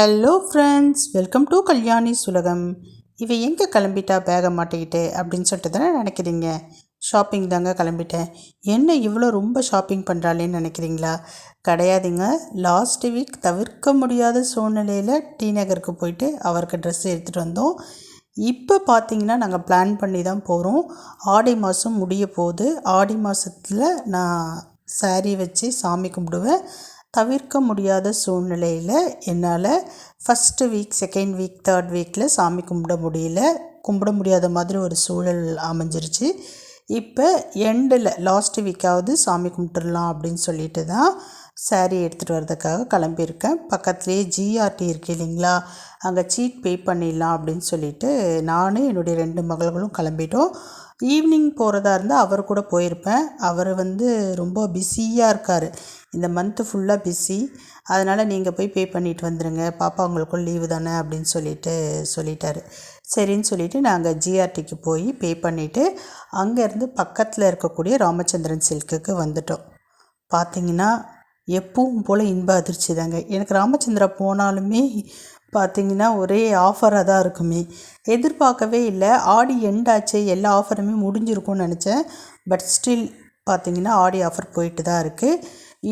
Hello friends, welcome to Kalyani's உலகம். இவ எங்கே கிளம்பிட்டா பேகை மாட்டிக்கிட்டு அப்படின்னு சொல்லிட்டு தானே நினைக்கிறீங்க. ஷாப்பிங் தாங்க கிளம்பிட்டேன். என்ன இவ்வளோ ரொம்ப ஷாப்பிங் பண்ணுறாளேன்னு நினைக்கிறீங்களா? கிடையாதுங்க. லாஸ்ட் வீக் தவிர்க்க முடியாத சூழ்நிலையில் டி நகருக்கு போயிட்டு அவருக்கு ட்ரெஸ் எடுத்துகிட்டு வந்தோம். இப்போ பார்த்தீங்கன்னா நாங்கள் பிளான் பண்ணி தான் போகிறோம். ஆடி மாதம் முடிய போகுது. ஆடி மாதத்தில் நான் சாரீ வச்சு சாமி கும்பிடுவேன். தவிர்க்க முடியாத சூழ்நிலையில் என்னால் first week, second week, third வீக்கில் சாமி கும்பிட முடியாத மாதிரி ஒரு சூழல் அமைஞ்சிருச்சு. இப்போ எண்டில் லாஸ்ட் வீக்காவது சாமி கும்பிட்டுடலாம் அப்படின்னு சொல்லிட்டு தான் சாரீ எடுத்துகிட்டு வர்றதுக்காக கிளம்பியிருக்கேன். பக்கத்துலேயே ஜிஆர்டி இருக்குது இல்லைங்களா, அங்கே சீட் பே பண்ணிடலாம் அப்படின்னு சொல்லிட்டு நானும் என்னுடைய 2 மகள்களும் கிளம்பிட்டோம். ஈவினிங் போகிறதா இருந்தால் அவர் கூட போயிருப்பேன். அவர் ரொம்ப பிஸியாக இருக்கார். இந்த மந்த்து ஃபுல்லாக பிஸி. அதனால் நீங்கள் போய் பே பண்ணிட்டு வந்துடுங்க, பாப்பா உங்களுக்கும் லீவு தானே அப்படின்னு சொல்லிட்டாரு. சரின்னு சொல்லிவிட்டு நாங்கள் ஜிஆர்டிக்கு போய் பே பண்ணிவிட்டு அங்கேருந்து பக்கத்தில் இருக்கக்கூடிய ராமச்சந்திரன் சில்க்குக்கு வந்துட்டோம். பார்த்திங்கன்னா எப்பவும் போல் இன்ப அதிர்ச்சி தாங்க. எனக்கு ராமச்சந்திரா போனாலுமே பார்த்திங்கன்னா ஒரே ஆஃபராக தான் இருக்குமே. எதிர்பார்க்கவே இல்லை. ஆடி எண்டாச்சு, எல்லா ஆஃபருமே முடிஞ்சிருக்கும்னு நினச்சேன். பட் ஸ்டில் பார்த்திங்கன்னா ஆடி ஆஃபர் போயிட்டு தான் இருக்குது.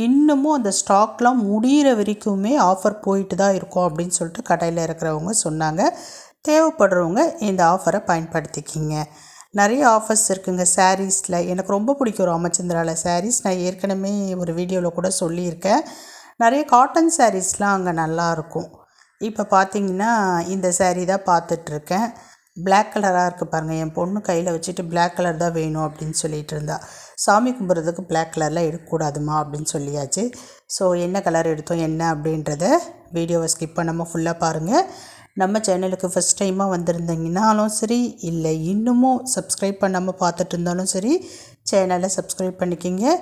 இன்னமும் அந்த ஸ்டாக்லாம் முடிகிற வரைக்குமே ஆஃபர் போயிட்டு தான் இருக்கும் அப்படின்னு சொல்லிட்டு கடையில் இருக்கிறவங்க சொன்னாங்க. தேவைப்படுறவங்க இந்த ஆஃபரை பயன்படுத்திக்கிங்க. நிறைய ஆஃபர்ஸ் இருக்குங்க சாரீஸில். எனக்கு ரொம்ப பிடிக்கும் ராமச்சந்திராவில் சாரீஸ். நான் ஏற்கனவே ஒரு வீடியோவில் கூட சொல்லியிருக்கேன். நிறைய காட்டன் சாரீஸ்லாம் அங்கே நல்லாயிருக்கும். இப்போ பார்த்திங்கன்னா இந்த சாரீ தான் பார்த்துட்ருக்கேன். பிளாக் கலராக இருக்குது பாருங்கள். என் பொண்ணு கையில் வச்சுட்டு பிளாக் கலர் தான் வேணும் அப்படின்னு சொல்லிகிட்டு இருந்தா. சாமி கும்பிட்றதுக்கு பிளாக் கலரில் எடுக்கக்கூடாதுமா அப்படின்னு சொல்லியாச்சு. ஸோ என்ன கலர் எடுத்தோம் என்ன அப்படின்றத வீடியோவை ஸ்கிப் பண்ணாமல் ஃபுல்லாக பாருங்கள். நம்ம சேனலுக்கு ஃபஸ்ட் டைமாக வந்திருந்தீங்கன்னாலும் சரி, இல்லை இன்னமும் சப்ஸ்கிரைப் பண்ணாமல் பார்த்துட்டு இருந்தாலும் சரி, சேனலை சப்ஸ்கிரைப் பண்ணிக்கிங்க.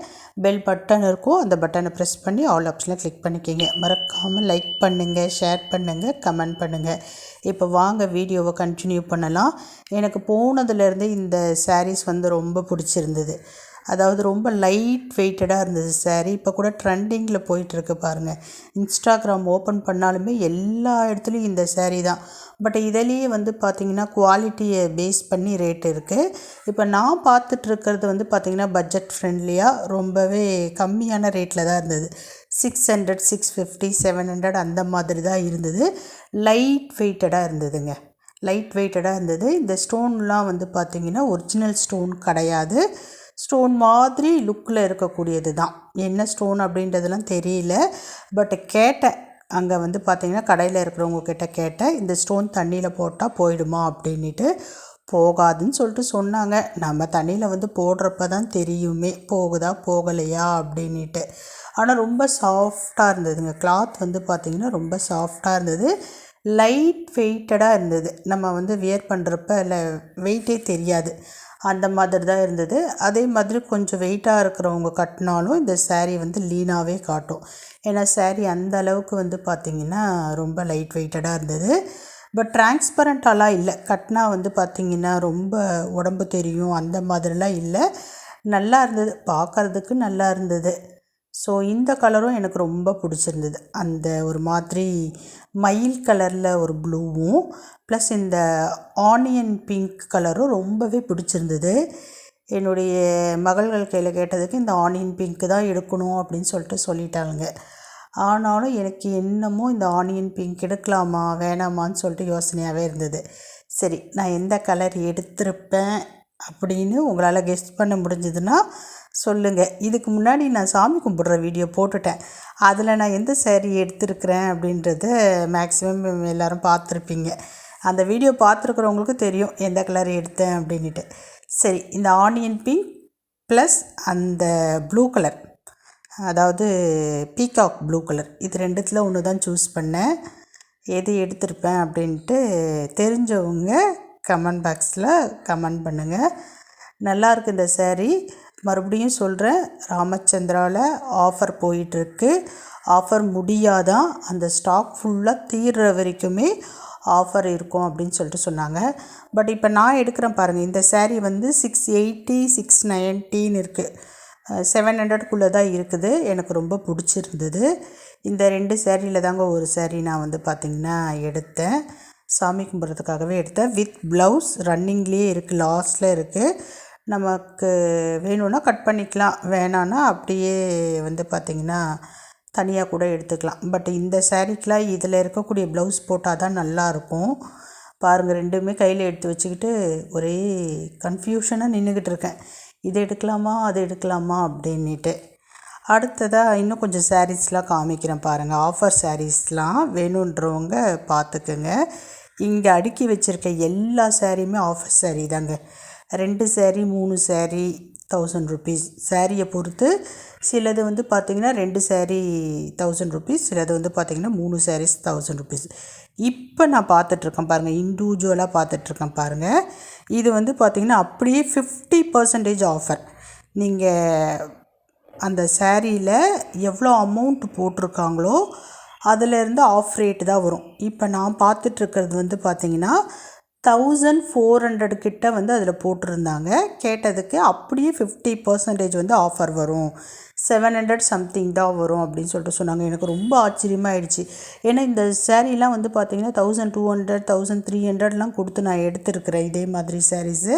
பெல் பட்டன் இருக்கும், அந்த பட்டனை ப்ரெஸ் பண்ணி ஆல் ஆப்ஷனில் கிளிக் பண்ணிக்கிங்க. மறக்காமல் லைக் பண்ணுங்கள், ஷேர் பண்ணுங்கள், கமெண்ட் பண்ணுங்கள். இப்போ வாங்க வீடியோவை கண்டினியூ பண்ணலாம். எனக்கு போனதுலேருந்து இந்த சாரீஸ் ரொம்ப பிடிச்சிருந்தது. அதாவது ரொம்ப லைட் வெயிட்டடாக இருந்தது சாரீ. இப்போ கூட ட்ரெண்டிங்கில் போயிட்டுருக்கு பாருங்கள். இன்ஸ்டாகிராம் ஓப்பன் பண்ணாலுமே எல்லா இடத்துலையும் இந்த சாரீ தான். பட் இதிலேயே பார்த்திங்கன்னா குவாலிட்டியை பேஸ் பண்ணி ரேட் இருக்குது. இப்போ நான் பார்த்துட்ருக்கிறது பார்த்திங்கன்னா பட்ஜெட் ஃப்ரெண்ட்லியாக ரொம்பவே கம்மியான ரேட்டில் தான் இருந்தது. 600, 650, 700 அந்த மாதிரி தான் இருந்தது. லைட் வெயிட்டடாக இருந்ததுங்க. லைட் வெயிட்டடாக இருந்தது. இந்த ஸ்டோன்லாம் பார்த்திங்கன்னா ஒரிஜினல் ஸ்டோன் கிடையாது. ஸ்டோன் மாதிரி லுக்கில் இருக்கக்கூடியது தான். என்ன ஸ்டோன் அப்படின்றதெல்லாம் தெரியல. பட் கேட்டேன் அங்கே பார்த்திங்கன்னா கடையில் இருக்கிறவங்க கிட்ட கேட்டேன், இந்த ஸ்டோன் தண்ணியில் போட்டால் போயிடுமா அப்படின்ட்டு. போகாதுன்னு சொல்லிட்டு சொன்னாங்க. நம்ம தண்ணியில் போடுறப்ப தான் தெரியுமே போகுதா போகலையா அப்படின்ட்டு. ஆனால் ரொம்ப சாஃப்டாக இருந்ததுங்க. கிளாத் பார்த்திங்கன்னா ரொம்ப சாஃப்டாக இருந்தது. லைட் வெயிட்டடாக இருந்தது. நம்ம வியர் பண்ணுறப்ப இல்லை வெயிட்டே தெரியாது, அந்த மாதிரி தான் இருந்தது. அதே மாதிரி கொஞ்சம் வெயிட்டாக இருக்கிறவங்க கட்டினாலும் இந்த சாரீ லீனாகவே காட்டும். ஏன்னா சாரீ அந்த அளவுக்கு பார்த்திங்கன்னா ரொம்ப லைட் வெயிட்டடாக இருந்தது. பட் டிரான்ஸ்பரண்ட்டாலாம் இல்லை. கட்டினா பார்த்திங்கன்னா ரொம்ப உடம்பு தெரியும் அந்த மாதிரிலாம் இல்லை. நல்லா இருந்தது, பார்க்குறதுக்கு நல்லா இருந்தது. ஸோ இந்த கலரும் எனக்கு ரொம்ப பிடிச்சிருந்தது. அந்த ஒரு மாதிரி மயில் கலரில் ஒரு ப்ளூவும் ப்ளஸ் இந்த ஆனியன் பிங்க் கலரும் ரொம்பவே பிடிச்சிருந்தது. என்னுடைய மகள்கள் கையில் கேட்டதுக்கு இந்த ஆனியன் பிங்க்கு தான் எடுக்கணும் அப்படின்னு சொல்லிட்டாங்க. ஆனாலும் எனக்கு என்னமோ இந்த ஆனியன் பிங்க் எடுக்கலாமா வேணாமான்னு சொல்லிட்டு யோசனையாகவே இருந்தது. சரி, நான் எந்த கலர் எடுத்திருப்பேன் அப்படின்னு உங்களால் கெஸ் பண்ண முடிஞ்சதுன்னா சொல்லுங்கள். இதுக்கு முன்னாடி நான் சாமி கும்பிட்ற வீடியோ போட்டுட்டேன். அதில் நான் எந்த சாரீ எடுத்திருக்கிறேன் அப்படின்றத மேக்ஸிமம் எல்லோரும் பார்த்துருப்பீங்க. அந்த வீடியோ பார்த்துருக்குறவங்களுக்கு தெரியும் எந்த கலர் எடுத்தேன் அப்படின்ட்டு. சரி, இந்த ஆனியன் பிங்க் ப்ளஸ் அந்த ப்ளூ கலர், அதாவது பீகாக் ப்ளூ கலர், இது ரெண்டுத்தில் ஒன்று தான் சூஸ் பண்ணேன். எது எடுத்திருப்பேன் அப்படின்ட்டு தெரிஞ்சவங்க கமெண்ட் பாக்ஸில் கமெண்ட் பண்ணுங்கள். நல்லாயிருக்கு இந்த சாரீ. மறுபடியும் சொல்கிறேன், ராமச்சந்திராவில் ஆஃபர் போயிட்டுருக்கு. ஆஃபர் முடியாதான், அந்த ஸ்டாக் ஃபுல்லாக தீர்ற வரைக்குமே ஆஃபர் இருக்கும் அப்படின்னு சொல்லிட்டு சொன்னாங்க. பட் இப்போ நான் எடுக்கிறேன் பாருங்கள், இந்த சாரீ 680, 690 இருக்குது. 700க்குள்ளே தான் இருக்குது. எனக்கு ரொம்ப பிடிச்சிருந்தது. இந்த 2 சேரீயில் தாங்க ஒரு சேரீ நான் வந்து பார்த்திங்கன்னா எடுத்தேன். சாமி கும்பிட்றதுக்காகவே எடுத்தேன். வித் ப்ளவுஸ் ரன்னிங்லேயே இருக்குது, லாஸ்ட்டில் இருக்குது. நமக்கு வேணும்னா கட் பண்ணிக்கலாம், வேணான்னா அப்படியே வந்து பார்த்திங்கன்னா தனியாக கூட எடுத்துக்கலாம். பட் இந்த சேரீக்கெலாம் இதில் இருக்கக்கூடிய ப்ளவுஸ் போட்டால் தான் நல்லாயிருக்கும். பாருங்கள், ரெண்டுமே கையில் எடுத்து வச்சுக்கிட்டு ஒரே கன்ஃபியூஷனாக நின்றுக்கிட்டு இருக்கேன். இது எடுக்கலாமா அது எடுக்கலாமா அப்படின்ட்டு. அடுத்ததாக இன்னும் கொஞ்சம் சாரீஸ்லாம் காமிக்கிறேன் பாருங்கள். ஆஃபர் சாரீஸ்லாம் வேணுன்றவங்க பார்த்துக்குங்க. இங்கே அடுக்கி வச்சுருக்க எல்லா சாரியுமே ஆஃபர் சாரீ தாங்க. 2 சாரீ 3 சாரீ 1000 ருபீஸ். சாரியை பொறுத்து சிலது வந்து பார்த்திங்கன்னா 2 சாரீ 1000 ருபீஸ், சிலது வந்து பார்த்திங்கன்னா 3 சாரீஸ் 1000 ருபீஸ். இப்போ நான் பார்த்துட்ருக்கேன் பாருங்கள், இண்டிவிஜுவலாக பார்த்துட்ருக்கேன் பாருங்கள். இது வந்து பார்த்திங்கன்னா அப்படியே 50% ஆஃபர். நீங்கள் அந்த சாரியில் எவ்வளோ அமௌண்ட் போட்டிருக்காங்களோ அதிலேருந்து ஆஃப் ரேட்டு தான் வரும். இப்போ நான் பார்த்துட்ருக்கிறது வந்து பார்த்திங்கன்னா 1400 கிட்ட வந்து அதில் போட்டிருந்தாங்க. கேட்டதுக்கு அப்படியே 50% வந்து ஆஃபர் வரும், 700 சம்திங் தான் வரும் அப்படின்னு சொல்லிட்டு சொன்னாங்க. எனக்கு ரொம்ப ஆச்சரியமாகிடுச்சு. ஏன்னா இந்த சேரீலாம் வந்து பார்த்திங்கன்னா 1200 1300லாம் கொடுத்து நான் எடுத்துருக்கிறேன் இதே மாதிரி சாரீஸு.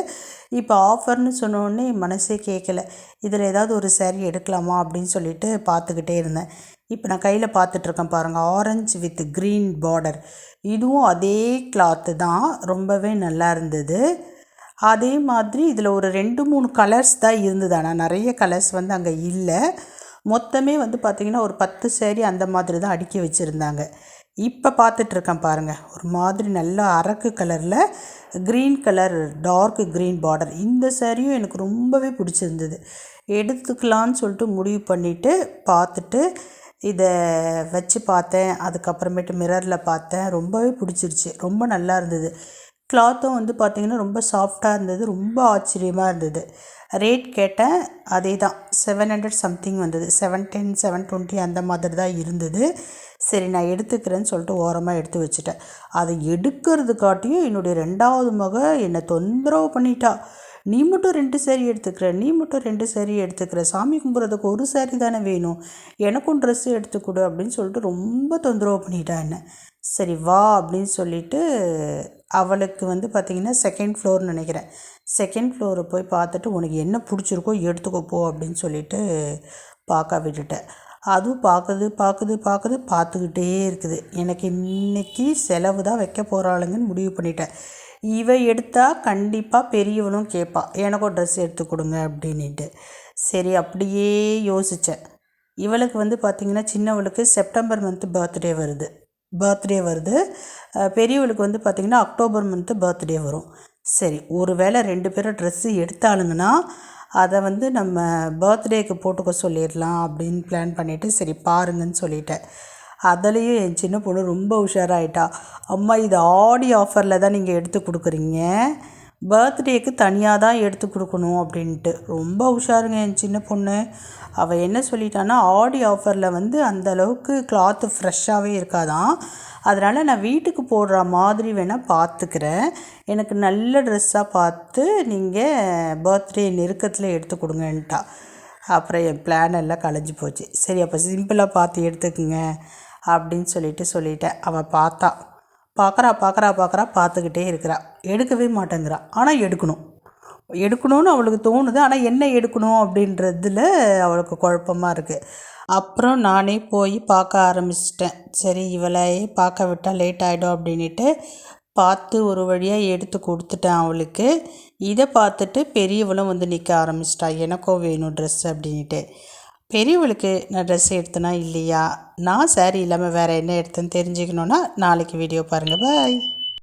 இப்போ ஆஃபர்னு சொன்னோடனே மனசே கேட்கல, இதில் ஏதாவது ஒரு சாரீ எடுக்கலாமா அப்படின்னு சொல்லிட்டு பார்த்துக்கிட்டே இருந்தேன். இப்போ நான் கையில் பார்த்துட்ருக்கேன் பாருங்கள், ஆரஞ்சு வித் க்ரீன் பார்டர். இதுவும் அதே கிளாத்து தான், ரொம்பவே நல்லா இருந்தது. அதே மாதிரி இதில் ஒரு 2-3 கலர்ஸ் தான் இருந்தது. ஆனால் நிறைய கலர்ஸ் வந்து அங்கே இல்லை. மொத்தமே வந்து பார்த்திங்கன்னா ஒரு 10 சேரீ அந்த மாதிரி தான் அடுக்கி வச்சுருந்தாங்க. இப்போ பார்த்துட்ருக்கேன் பாருங்கள், ஒரு மாதிரி நல்லா அரக்கு கலரில் green colour dark green border. இந்த சேரீயும் எனக்கு ரொம்பவே பிடிச்சிருந்தது. எடுத்துக்கலான்னு சொல்லிட்டு முடிவு பண்ணிவிட்டு பார்த்துட்டு இதை வச்சு பார்த்தேன். அதுக்கப்புறமேட்டு மிரரில் பார்த்தேன், ரொம்பவே பிடிச்சிருச்சு, ரொம்ப நல்லா இருந்தது. கிளாத்தும் வந்து பார்த்திங்கன்னா ரொம்ப சாஃப்டாக இருந்தது, ரொம்ப ஆச்சரியமாக இருந்தது. ரேட் கேட்டேன், அதே தான் 700 சம்திங் வந்தது. 710 720 அந்த மாதிரி தான் இருந்தது. சரி நான் எடுத்துக்கிறேன்னு சொல்லிட்டு ஓரமாக எடுத்து வச்சுட்டேன். அதை எடுக்கிறதுக்காட்டியும் என்னுடைய 2வது மக என்னை தொந்தரவு பண்ணிட்டா. நீ மட்டும் 2 சாரீ எடுத்துக்கிற, நீ மட்டும் 2 சாரீ எடுத்துக்கிற, சாமி கும்பிட்றதுக்கு ஒரு சாரீ தானே வேணும், எனக்கும் ட்ரெஸ்ஸு எடுத்துக்கொடு அப்படின்னு சொல்லிட்டு ரொம்ப தொந்தரவு பண்ணிட்டா என்ன. சரி வா அப்படின்னு சொல்லிவிட்டு அவளுக்கு வந்து பார்த்திங்கன்னா 2nd ஃப்ளோர்னு நினைக்கிறேன், 2nd ஃப்ளோரை போய் பார்த்துட்டு உனக்கு என்ன பிடிச்சிருக்கோ எடுத்துக்கோ போ அப்படின்னு சொல்லிட்டு பார்க்க விட்டுட்டேன். அதுவும் பார்த்துக்கிட்டே இருக்குது. எனக்கு இன்றைக்கி செலவு தான் வைக்க போகிறாளுங்கன்னு முடிவு பண்ணிட்டேன். இவ எடுத்தால் கண்டிப்பாக பெரியவளும் கேட்பா, எனக்கும் ட்ரெஸ் எடுத்து கொடுங்க அப்படின்ட்டு. சரி அப்படியே யோசித்தேன். இவளுக்கு வந்து பார்த்திங்கன்னா சின்னவளுக்கு செப்டம்பர் மந்த்து பர்த்டே வருது. பெரியவளுக்கு வந்து பார்த்திங்கன்னா அக்டோபர் மந்த்து பர்த்டே வரும். சரி ஒரு வேளை 2 பேரும் ட்ரெஸ்ஸு எடுத்தாளுங்கன்னா அதை வந்து நம்ம பர்த்டேக்கு போட்டுக்க சொல்லிடலாம் அப்படின்னு பிளான் பண்ணிவிட்டு சரி பாருங்கன்னு சொல்லிட்டேன். அதுலேயும் என் சின்ன பொண்ணு ரொம்ப உஷாராயிட்டா. அம்மா இது ஆடி ஆஃபரில் தான் நீங்கள் எடுத்து கொடுக்குறீங்க, பர்த்டேக்கு தனியாக தான் எடுத்து கொடுக்கணும் அப்படின்ட்டு. ரொம்ப உஷாருங்க என் சின்ன பொண்ணு. அவள் என்ன சொல்லிட்டான்னா, ஆடி ஆஃபரில் வந்து அந்தளவுக்கு கிளாத்து ஃப்ரெஷ்ஷாகவே இருக்காதான், அதனால் நான் வீட்டுக்கு போடுற மாதிரி வேணால் பார்த்துக்கிறேன், எனக்கு நல்ல ட்ரெஸ்ஸாக பார்த்து நீங்கள் பர்த்டே நெருக்கத்தில் எடுத்து கொடுங்கன்ட்டா. அப்புறம் என் பிளான் எல்லாம் கலைஞ்சி போச்சு. சரி அப்போ சிம்பிளாக பார்த்து எடுத்துக்குங்க அப்படின்னு சொல்லிட்டேன். அவள் பார்க்குறா பார்த்துக்கிட்டே இருக்கிறா, எடுக்கவே மாட்டேங்கிறா. ஆனால் எடுக்கணும்னு அவளுக்கு தோணுது. ஆனால் என்ன எடுக்கணும் அப்படின்றதுல அவளுக்கு குழப்பமாக இருக்குது. அப்புறம் நானே போய் பார்க்க ஆரம்பிச்சிட்டேன். சரி இவளையே பார்க்க விட்டால் லேட் ஆகிடும் அப்படின்ட்டு பார்த்து ஒரு வழியாக எடுத்து கொடுத்துட்டேன் அவளுக்கு. இதை பார்த்துட்டு பெரியவளும் வந்து நிற்க ஆரம்பிச்சிட்டா, எனக்கும் வேணும் ட்ரெஸ் அப்படின்ட்டு. பெரியவளுக்கு நான் ட்ரெஸ் எடுத்தேனா இல்லையா, நான் சாரீ இல்லாமல் வேறு என்ன எடுத்தேன்னு தெரிஞ்சுக்கணுன்னா நாளைக்கு வீடியோ பாருங்கள். பாய்.